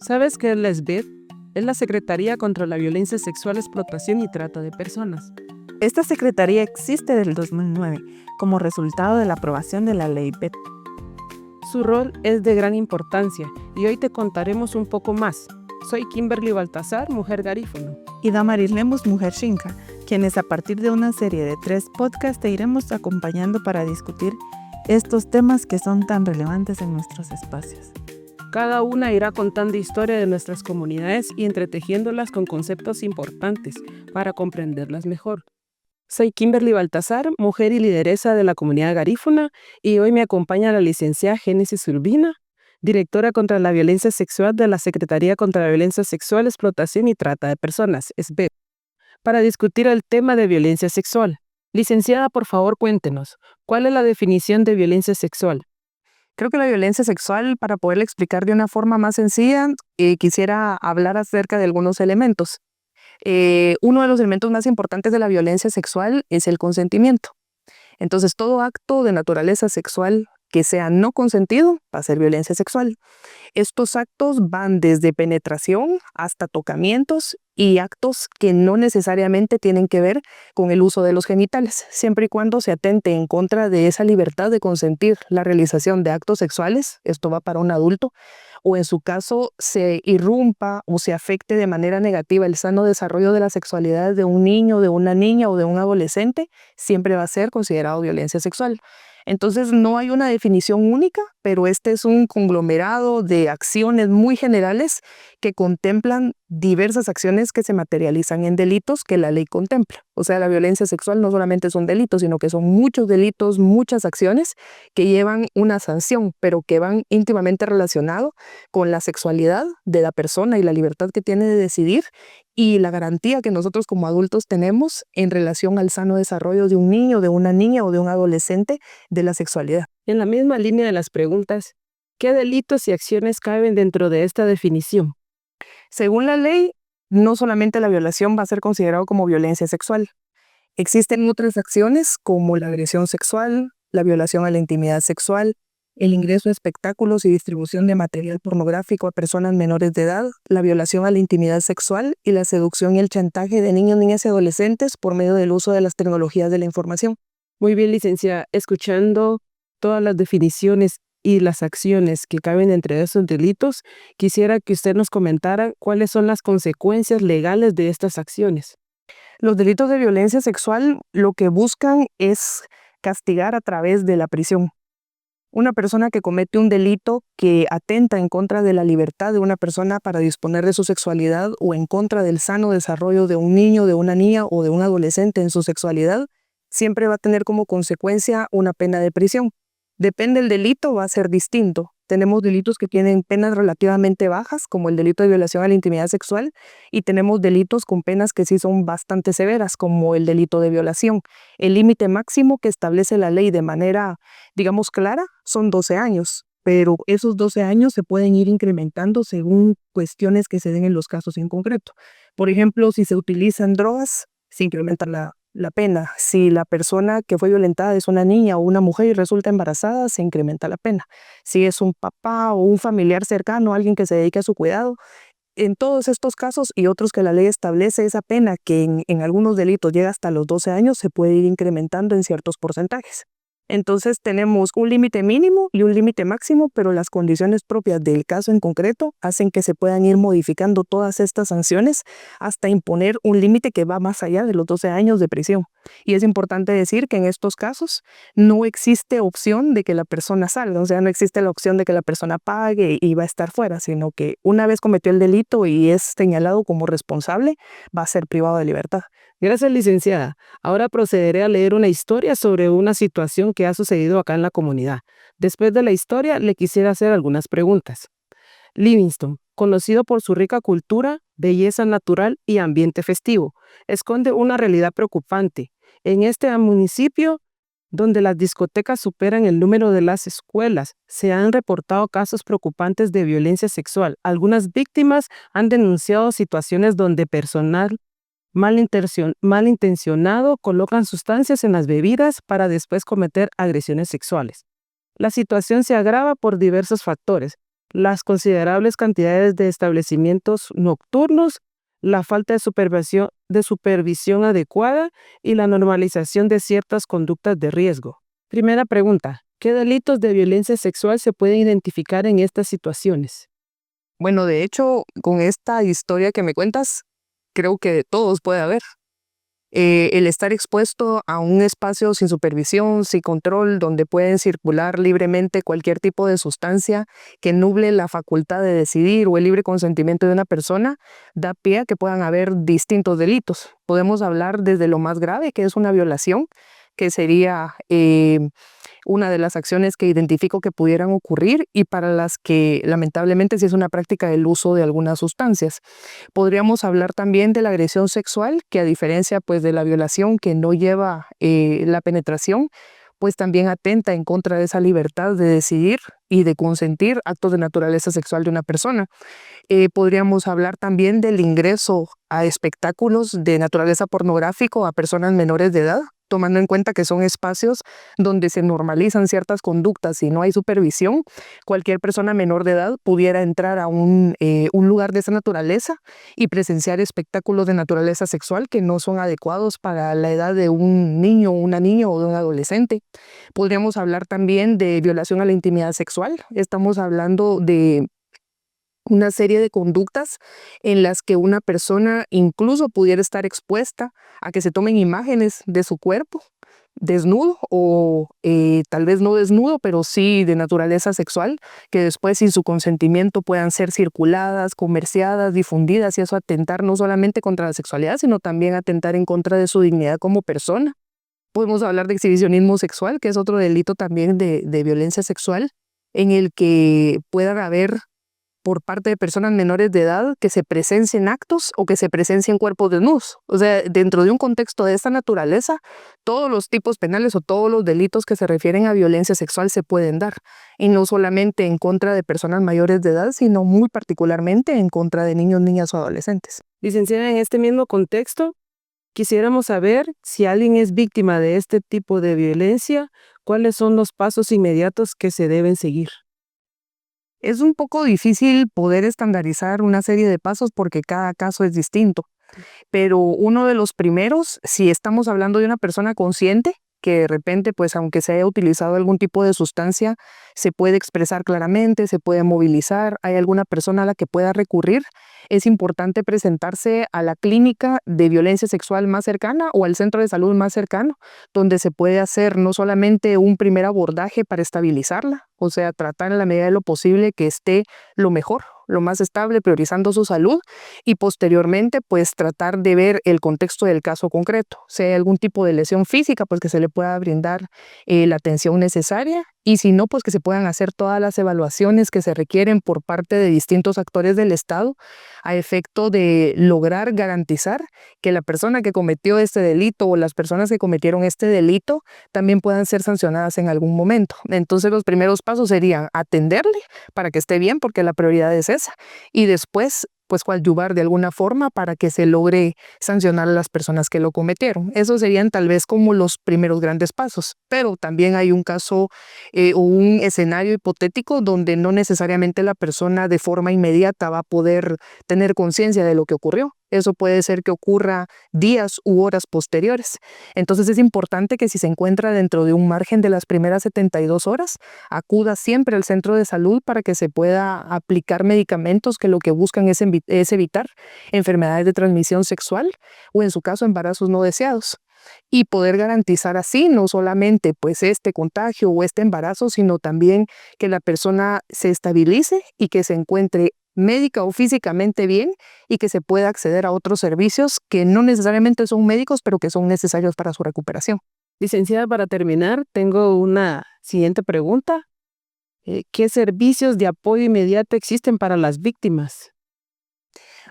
¿Sabes qué es la SBIT? Es la Secretaría contra la Violencia Sexual, Explotación y Trata de Personas. Esta secretaría existe desde el 2009 como resultado de la aprobación de la ley BET. Su rol es de gran importancia y hoy te contaremos un poco más. Soy Kimberly Baltazar, mujer garífuna. Y Damaris Lemus, mujer Xinca, quienes a partir de una serie de 3 podcasts te iremos acompañando para discutir estos temas que son tan relevantes en nuestros espacios. Cada una irá contando historia de nuestras comunidades y entretejiéndolas con conceptos importantes para comprenderlas mejor. Soy Kimberly Baltazar, mujer y lideresa de la comunidad garífuna, y hoy me acompaña la licenciada Génesis Urbina, directora contra la violencia sexual de la Secretaría contra la Violencia Sexual, Explotación y Trata de Personas, SBEP, para discutir el tema de violencia sexual. Licenciada, por favor, cuéntenos, ¿cuál es la definición de violencia sexual? Creo que la violencia sexual, para poderla explicar de una forma más sencilla, quisiera hablar acerca de algunos elementos. Uno de los elementos más importantes de la violencia sexual es el consentimiento. Entonces, todo acto de naturaleza sexual que sea no consentido va a ser violencia sexual. Estos actos van desde penetración hasta tocamientos y actos que no necesariamente tienen que ver con el uso de los genitales, siempre y cuando se atente en contra de esa libertad de consentir la realización de actos sexuales. Esto va para un adulto, o en su caso se irrumpa o se afecte de manera negativa el sano desarrollo de la sexualidad de un niño, de una niña o de un adolescente, siempre va a ser considerado violencia sexual. Entonces no hay una definición única, pero este es un conglomerado de acciones muy generales que contemplan diversas acciones que se materializan en delitos que la ley contempla. O sea, la violencia sexual no solamente es un delito, sino que son muchos delitos, muchas acciones que llevan una sanción, pero que van íntimamente relacionados con la sexualidad de la persona y la libertad que tiene de decidir y la garantía que nosotros como adultos tenemos en relación al sano desarrollo de un niño, de una niña o de un adolescente de la sexualidad. En la misma línea de las preguntas, ¿qué delitos y acciones caben dentro de esta definición? Según la ley, no solamente la violación va a ser considerado como violencia sexual. Existen otras acciones como la agresión sexual, la violación a la intimidad sexual, el ingreso a espectáculos y distribución de material pornográfico a personas menores de edad, la violación a la intimidad sexual y la seducción y el chantaje de niños, niñas y adolescentes por medio del uso de las tecnologías de la información. Muy bien, licenciada, escuchando todas las definiciones y las acciones que caben entre esos delitos, quisiera que usted nos comentara cuáles son las consecuencias legales de estas acciones. Los delitos de violencia sexual lo que buscan es castigar a través de la prisión. Una persona que comete un delito que atenta en contra de la libertad de una persona para disponer de su sexualidad o en contra del sano desarrollo de un niño, de una niña o de un adolescente en su sexualidad, siempre va a tener como consecuencia una pena de prisión. Depende del delito, va a ser distinto. Tenemos delitos que tienen penas relativamente bajas, como el delito de violación a la intimidad sexual, y tenemos delitos con penas que sí son bastante severas, como el delito de violación. El límite máximo que establece la ley de manera, digamos, clara, son 12 años, pero esos 12 años se pueden ir incrementando según cuestiones que se den en los casos en concreto. Por ejemplo, si se utilizan drogas, se incrementa la pena. Si la persona que fue violentada es una niña o una mujer y resulta embarazada, se incrementa la pena. Si es un papá o un familiar cercano, alguien que se dedique a su cuidado, en todos estos casos y otros que la ley establece, esa pena que en algunos delitos llega hasta los 12 años, se puede ir incrementando en ciertos porcentajes. Entonces tenemos un límite mínimo y un límite máximo, pero las condiciones propias del caso en concreto hacen que se puedan ir modificando todas estas sanciones hasta imponer un límite que va más allá de los 12 años de prisión. Y es importante decir que en estos casos no existe opción de que la persona salga, o sea, no existe la opción de que la persona pague y va a estar fuera, sino que una vez cometió el delito y es señalado como responsable, va a ser privado de libertad. Gracias, licenciada. Ahora procederé a leer una historia sobre una situación que ha sucedido acá en la comunidad. Después de la historia, le quisiera hacer algunas preguntas. Livingston, conocido por su rica cultura, belleza natural y ambiente festivo, esconde una realidad preocupante. En este municipio, donde las discotecas superan el número de las escuelas, se han reportado casos preocupantes de violencia sexual. Algunas víctimas han denunciado situaciones donde personal malintencionado colocan sustancias en las bebidas para después cometer agresiones sexuales. La situación se agrava por diversos factores. las considerables cantidades de establecimientos nocturnos, la falta de supervisión adecuada y la normalización de ciertas conductas de riesgo. Primera pregunta, ¿qué delitos de violencia sexual se pueden identificar en estas situaciones? Bueno, de hecho, con esta historia que me cuentas, creo que de todos puede haber. El estar expuesto a un espacio sin supervisión, sin control, donde pueden circular libremente cualquier tipo de sustancia que nuble la facultad de decidir o el libre consentimiento de una persona, da pie a que puedan haber distintos delitos. Podemos hablar desde lo más grave, que es una violación, que sería una de las acciones que identifico que pudieran ocurrir y para las que lamentablemente sí es una práctica del uso de algunas sustancias. Podríamos hablar también de la agresión sexual, que a diferencia pues de la violación que no lleva la penetración, pues también atenta en contra de esa libertad de decidir y de consentir actos de naturaleza sexual de una persona. Podríamos hablar también del ingreso a espectáculos de naturaleza pornográfico a personas menores de edad, tomando en cuenta que son espacios donde se normalizan ciertas conductas y no hay supervisión. Cualquier persona menor de edad pudiera entrar a un lugar de esa naturaleza y presenciar espectáculos de naturaleza sexual que no son adecuados para la edad de un niño, una niña o de un adolescente. Podríamos hablar también de violación a la intimidad sexual. Estamos hablando de una serie de conductas en las que una persona incluso pudiera estar expuesta a que se tomen imágenes de su cuerpo desnudo o tal vez no desnudo, pero sí de naturaleza sexual, que después sin su consentimiento puedan ser circuladas, comerciadas, difundidas y eso atentar no solamente contra la sexualidad, sino también atentar en contra de su dignidad como persona. Podemos hablar de exhibicionismo sexual, que es otro delito también de violencia sexual, en el que puedan haber por parte de personas menores de edad que se presencien actos o que se presencien cuerpos desnudos. O sea, dentro de un contexto de esta naturaleza, todos los tipos penales o todos los delitos que se refieren a violencia sexual se pueden dar. Y no solamente en contra de personas mayores de edad, sino muy particularmente en contra de niños, niñas o adolescentes. Licenciada, en este mismo contexto, quisiéramos saber si alguien es víctima de este tipo de violencia, cuáles son los pasos inmediatos que se deben seguir. Es un poco difícil poder estandarizar una serie de pasos porque cada caso es distinto, pero uno de los primeros, si estamos hablando de una persona consciente, que de repente, pues aunque se haya utilizado algún tipo de sustancia, se puede expresar claramente, se puede movilizar, hay alguna persona a la que pueda recurrir, es importante presentarse a la clínica de violencia sexual más cercana o al centro de salud más cercano, donde se puede hacer no solamente un primer abordaje para estabilizarla, o sea, tratar en la medida de lo posible que esté lo mejor, lo más estable, priorizando su salud y posteriormente pues tratar de ver el contexto del caso concreto. Si hay algún tipo de lesión física, pues que se le pueda brindar la atención necesaria y si no, pues que se puedan hacer todas las evaluaciones que se requieren por parte de distintos actores del Estado a efecto de lograr garantizar que la persona que cometió este delito o las personas que cometieron este delito también puedan ser sancionadas en algún momento. Entonces los primeros pasos serían atenderle para que esté bien, porque la prioridad es esa, y después pues coadyuvar de alguna forma para que se logre sancionar a las personas que lo cometieron. Esos serían tal vez como los primeros grandes pasos, pero también hay un caso o un escenario hipotético donde no necesariamente la persona de forma inmediata va a poder tener conciencia de lo que ocurrió. Eso puede ser que ocurra días u horas posteriores. Entonces es importante que si se encuentra dentro de un margen de las primeras 72 horas, acuda siempre al centro de salud para que se pueda aplicar medicamentos que lo que buscan es evitar enfermedades de transmisión sexual o en su caso embarazos no deseados. Y poder garantizar así no solamente pues este contagio o este embarazo, sino también que la persona se estabilice y que se encuentre médica o físicamente bien y que se pueda acceder a otros servicios que no necesariamente son médicos, pero que son necesarios para su recuperación. Licenciada, para terminar, tengo una siguiente pregunta. ¿Qué servicios de apoyo inmediato existen para las víctimas?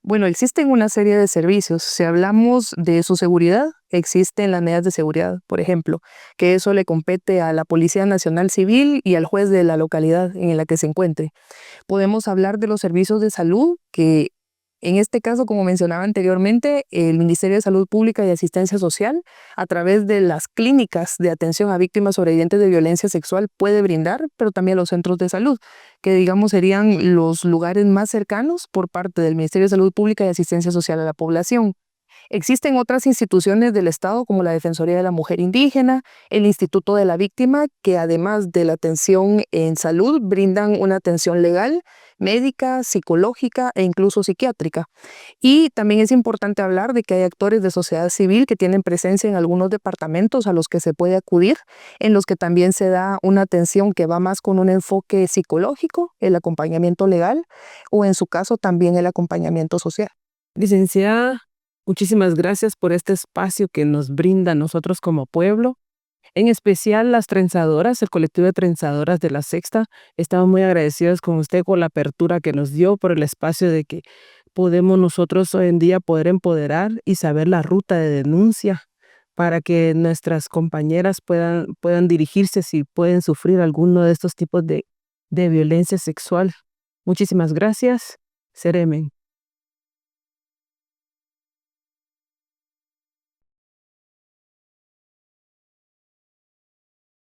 Bueno, existen una serie de servicios. Si hablamos de su seguridad, existen las medidas de seguridad, por ejemplo, que eso le compete a la Policía Nacional Civil y al juez de la localidad en la que se encuentre. Podemos hablar de los servicios de salud, que En este caso, como mencionaba anteriormente, el Ministerio de Salud Pública y Asistencia Social, a través de las clínicas de atención a víctimas sobrevivientes de violencia sexual, puede brindar, pero también los centros de salud, que digamos serían los lugares más cercanos por parte del Ministerio de Salud Pública y Asistencia Social a la población. Existen otras instituciones del Estado como la Defensoría de la Mujer Indígena, el Instituto de la Víctima, que además de la atención en salud, brindan una atención legal, médica, psicológica e incluso psiquiátrica. Y también es importante hablar de que hay actores de sociedad civil que tienen presencia en algunos departamentos a los que se puede acudir, en los que también se da una atención que va más con un enfoque psicológico, el acompañamiento legal o en su caso también el acompañamiento social. Licenciada, muchísimas gracias por este espacio que nos brinda a nosotros como pueblo. En especial las trenzadoras, el colectivo de trenzadoras de la Sexta, estamos muy agradecidos con usted por la apertura que nos dio, por el espacio de que podemos nosotros hoy en día poder empoderar y saber la ruta de denuncia para que nuestras compañeras puedan dirigirse si pueden sufrir alguno de estos tipos de violencia sexual. Muchísimas gracias. Seremen.